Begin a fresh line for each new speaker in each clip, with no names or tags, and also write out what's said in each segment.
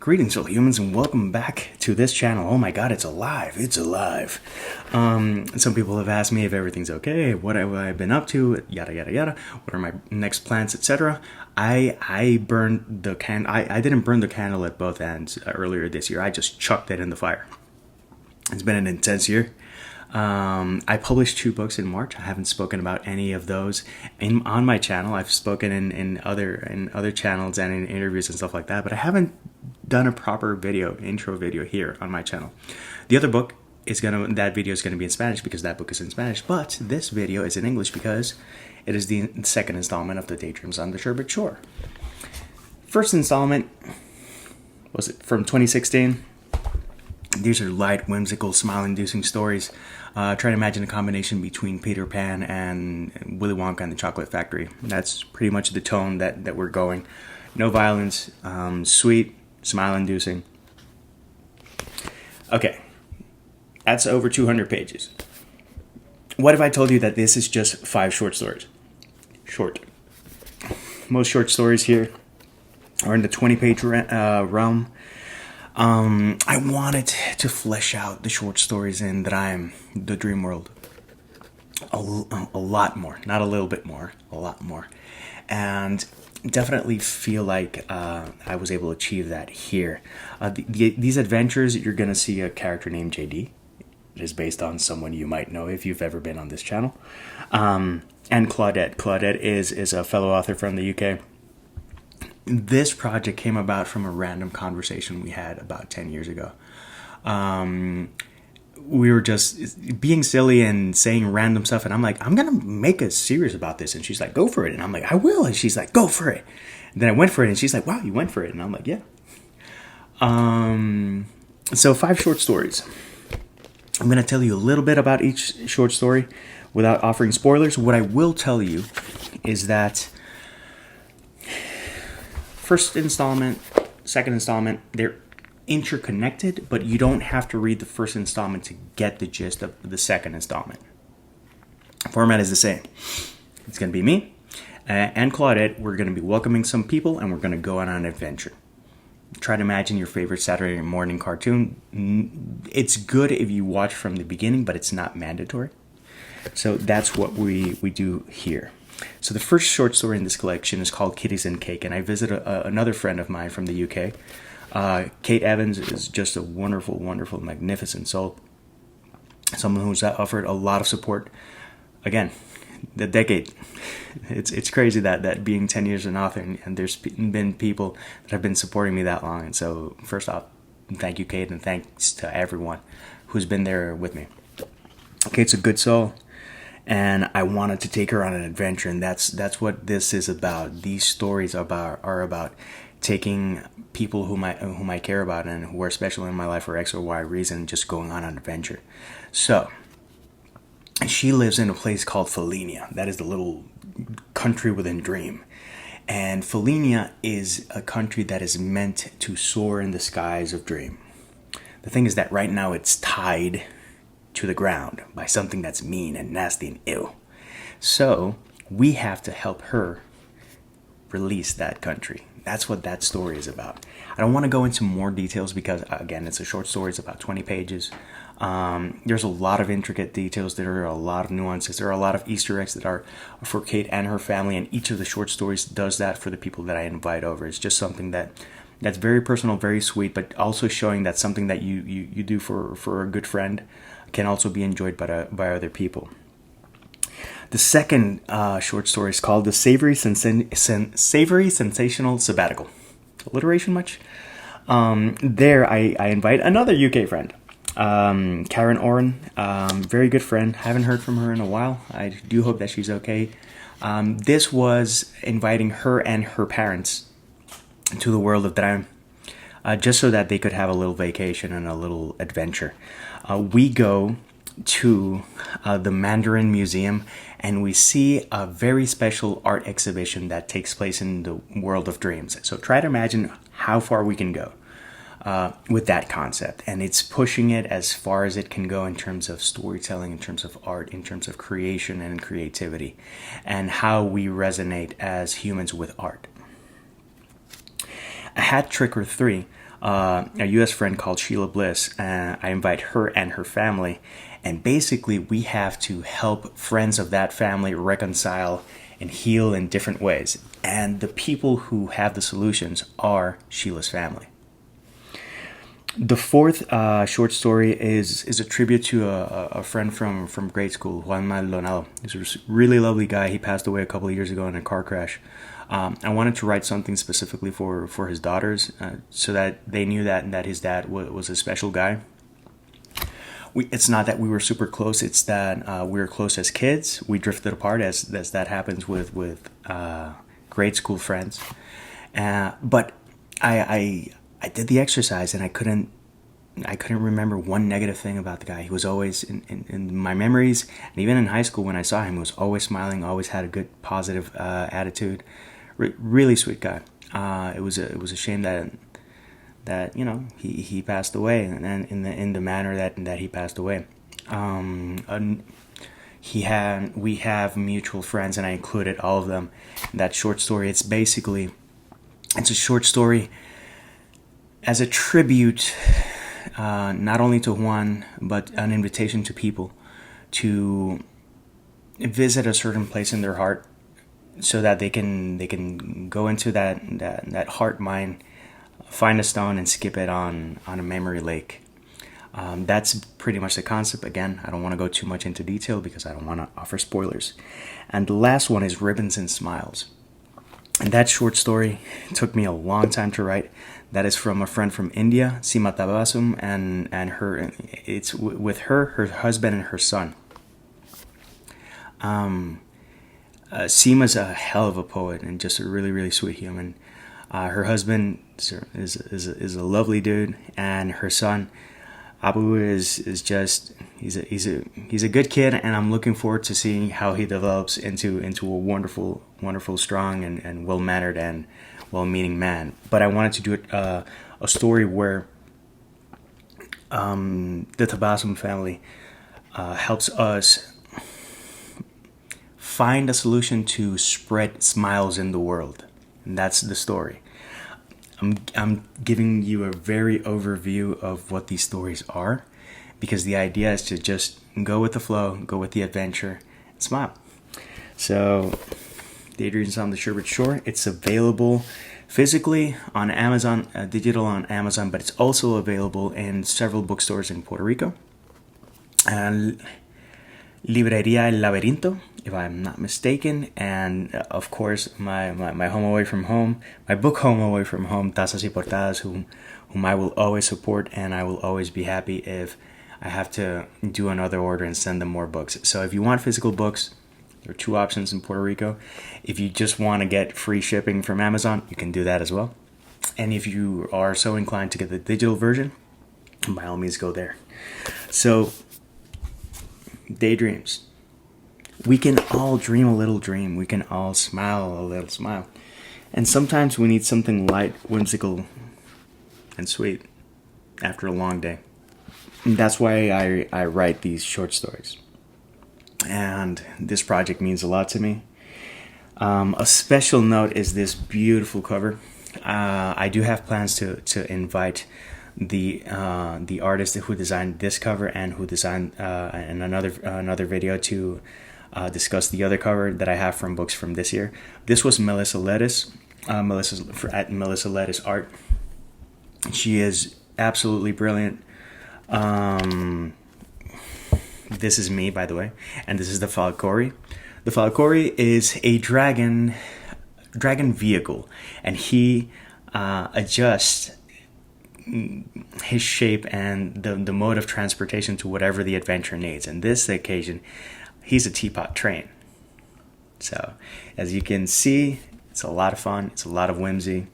Greetings, fellow humans, and welcome back to this channel. Oh my god, it's alive. It's alive. Some people have asked me if everything's okay, what have I been up to, yada, yada, yada. What are my next plans, etc. I burned the I didn't burn the candle at both ends earlier this year. I just chucked it in the fire. It's been an intense year. I published 2 books in March. I haven't spoken about any of those on my channel. I've spoken in other channels and in interviews and stuff like that, but I haven't done a proper intro video here on my channel. The other book that video is gonna be in Spanish because that book is in Spanish, but this video is in English because it is the second installment of the Daydreams on the Sherbet Shore. First installment was it from 2016. These are light, whimsical, smile-inducing stories. Try to imagine a combination between Peter Pan and Willy Wonka and the Chocolate Factory. That's pretty much the tone that we're going. No violence, sweet, smile-inducing. Okay, that's over 200 pages. What if I told you that this is just 5 short stories? Short. Most short stories here are in the 20-page realm. I wanted to flesh out the short stories in Draem, the dream world, a lot more, not a little bit more, a lot more, and definitely feel like I was able to achieve that here. These adventures, you're going to see a character named JD. It is based on someone you might know if you've ever been on this channel, and Claudette. Claudette is a fellow author from the UK. This project came about from a random conversation we had about 10 years ago. We were just being silly and saying random stuff, and I'm like, I'm going to make a series about this. And she's like, go for it. And I'm like, I will. And she's like, go for it. And then I went for it, and she's like, wow, you went for it. And I'm like, yeah. So 5 short stories. I'm going to tell you a little bit about each short story without offering spoilers. What I will tell you is that first installment, second installment, they're interconnected, but you don't have to read the first installment to get the gist of the second installment. Format is the same. It's going to be me and Claudette. We're going to be welcoming some people, and we're going to go on an adventure. Try to imagine your favorite Saturday morning cartoon. It's good if you watch from the beginning, but it's not mandatory. So that's what we do here. So the first short story in this collection is called Kitties and Cake, and I visited another friend of mine from the UK. Kate Evans is just a wonderful, wonderful, magnificent soul. Someone who's offered a lot of support. Again, the decade. It's crazy that being 10 years an author, and there's been people that have been supporting me that long. And so first off, thank you, Kate, and thanks to everyone who's been there with me. Kate's a good soul. And I wanted to take her on an adventure, and that's what this is about. These stories are about taking people whom I care about and who are special in my life for X or Y reason, just going on an adventure. So she lives in a place called Felinia. That is the little country within Draem. And Felinia is a country that is meant to soar in the skies of Draem. The thing is that right now it's tied to the ground by something that's mean and nasty and ill. So we have to help her release that country. That's what that story is about. I don't want to go into more details because, again, it's a short story. It's about 20 pages. There's a lot of intricate details. There are a lot of nuances. There are a lot of Easter eggs that are for Kate and her family, and each of the short stories does that for the people that I invite over. It's just something that's very personal, very sweet, but also showing that something that you do for a good friend can also be enjoyed by other people. The second short story is called The Savory Sensational Sabbatical. Alliteration much? There I invite another UK friend, Karen Oren, very good friend. Haven't heard from her in a while. I do hope that she's okay. This was inviting her and her parents to the world of Draem, just so that they could have a little vacation and a little adventure. We go to the Mandarin Museum, and we see a very special art exhibition that takes place in the world of dreams. So try to imagine how far we can go with that concept. And it's pushing it as far as it can go in terms of storytelling, in terms of art, in terms of creation and creativity, and how we resonate as humans with art. A hat trick or 3 a U.S. friend called Sheila Bliss. I invite her and her family, and basically we have to help friends of that family reconcile and heal in different ways. And the people who have the solutions are Sheila's family. The fourth short story is a tribute to a friend from grade school, Juan Maldonado. He's a really lovely guy. He passed away a couple of years ago in a car crash. I wanted to write something specifically for his daughters, so that they knew that his dad was a special guy. It's not that we were super close. It's that we were close as kids. We drifted apart as that happens with grade school friends. But I did the exercise and I couldn't remember one negative thing about the guy. He was always in my memories, and even in high school when I saw him, he was always smiling, always had a good positive attitude. Really sweet guy. It was a shame that he passed away, and in the manner that he passed away. We have mutual friends, and I included all of them in that short story. It's a short story as a tribute, not only to Juan, but an invitation to people to visit a certain place in their heart, so that they can go into that heart mine, find a stone and skip it on a memory lake. That's pretty much the concept. Again, I don't want to go too much into detail because I don't want to offer spoilers. And the last one is Ribbons and Smiles. And that short story took me a long time to write. That is from a friend from India, Seema Tabasum, and her. It's with her husband, and her son. Seema's a hell of a poet and just a really, really sweet human. Her husband is a lovely dude, and her son Abu is just he's a good kid, and I'm looking forward to seeing how he develops into a wonderful, strong and well mannered and well-meaning man. But I wanted to do a story where the Tabasum family helps us find a solution to spread smiles in the world, and that's the story. I'm giving you a very overview of what these stories are, because the idea is to just go with the flow, go with the adventure, and smile. So, Daydreams on the Sherbet Shore. It's available physically on Amazon, digital on Amazon, but it's also available in several bookstores in Puerto Rico. And Librería El Laberinto, if I'm not mistaken, and of course my home away from home, my book home away from home, Tazas y Portadas, whom I will always support, and I will always be happy if I have to do another order and send them more books. So if you want physical books, there are two options in Puerto Rico. If you just want to get free shipping from Amazon, you can do that as well. And if you are so inclined to get the digital version, by all means go there. So, Daydreams. We can all dream a little dream. We can all smile a little smile. And sometimes we need something light, whimsical, and sweet after a long day. And that's why I write these short stories. And this project means a lot to me. A special note is this beautiful cover. I do have plans to invite the artist who designed this cover and who designed another video to discuss the other cover that I have from books from this year. This was Melissa Lettuce, at Melissa Lettuce Art. She is absolutely brilliant. This is me, by the way, and this is the Falcori. The Falcori is a dragon vehicle, and he adjusts his shape and the mode of transportation to whatever the adventure needs. In this occasion, he's a teapot train. So, as you can see, it's a lot of fun. It's a lot of whimsy.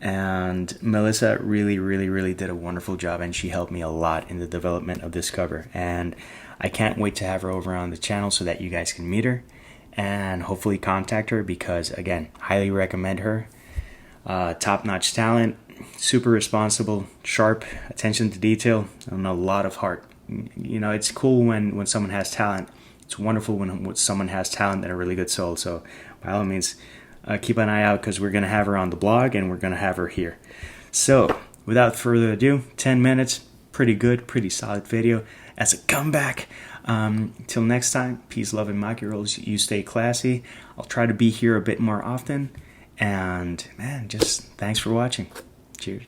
And Melissa really did a wonderful job, and she helped me a lot in the development of this cover. And I can't wait to have her over on the channel so that you guys can meet her and hopefully contact her, because, again, highly recommend her. Top-notch talent, super responsible, sharp, attention to detail, and a lot of heart. You know, it's cool when someone has talent. It's wonderful when someone has talent and a really good soul. So, by all means, keep an eye out, because we're going to have her on the blog and we're going to have her here. So, without further ado, 10 minutes, pretty good, pretty solid video as a comeback. Till next time, peace, love, and mackerels. You stay classy. I'll try to be here a bit more often. And man, just thanks for watching. Cheers.